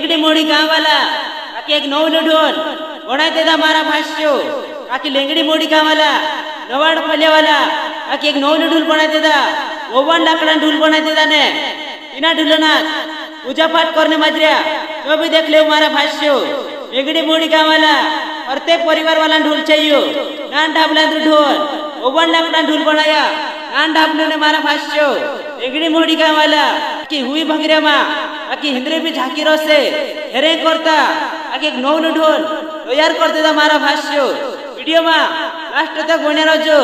लेंगडी मोडी गावाला काकी एक नवलं ढोल कोणा देदा मारा भाष्यो काकी लेंगडी मोडी गावाला नवाड फलेवाला काकी एक नवलं ढोल कोणा देदा ओवन लाकड़ा ढोल कोणा देदा ने इना ढोलनात पूजा पाठ करने मजरिया तो भी देख ले मारा भाष्यो लेंगडी मोडी गावाला प्रत्येक परिवार वाला ढोल चाहिए नान ढाबला ढोल ओवन लाकड़ा ढोल बनाया नान ढाबले ने मारा भाष्यो लेंगडी मोडी गावाला की हुई भंगरे मा आकी हिंद्रे भी झाकी रोसे हेरे करता आकी एक नवल ढोल तैयार करते दा मारा भाष्यो वीडियो मा लास्ट तक बने रहो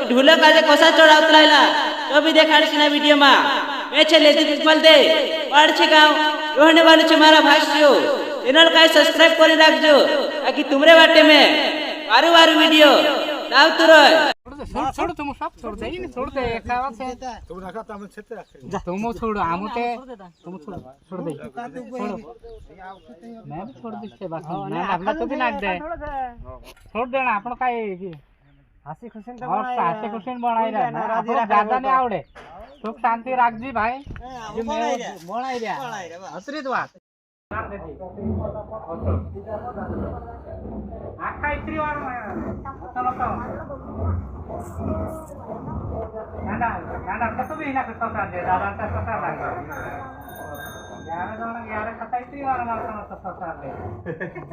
ढोलक आज कसा चढावतलायला तो भी देखाडशी ना वीडियो मा मैं छे लेती पिपल दे पाडछे गाव रोहने वाले छे मारा भाष्यो चैनल काय सब्सक्राइब करी राखजो आकी तुमरे वाटे में वारु वारु वीडियो लाव तुरय छोड़ तुम सब छोड़ दे इन छोड़ दे खावा से तुम रखा तो हम छेते रखे जा तुम छोड़ आमुते तुम छोड़ दे छोड़ मैं भी छोड़ दिसते बाकी मैं आपला तो भी नाक दे छोड़ देना आपण काय हसी खुशी और हसी खुशी बनाई रे आपण दादा ने आवडे सुख शांति राखजी भाई जे मैं बनाई रे असरीत बात आखा इत्री वार होता नाना कतो भी ना कतो साथ दे दादा का कथा लागे यार कथा इतनी बार मारता ना कथा साथ दे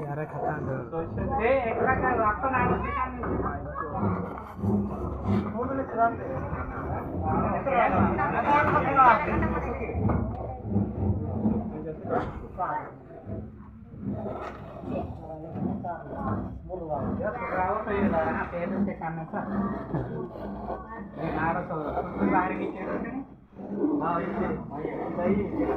यार कथा दे एक का वाक्य ना हो मैंने खराब दे बोलवा यार राव तो ये ना पेन से काम का ये नारा तो बाहर की चीज नहीं हां ये सही है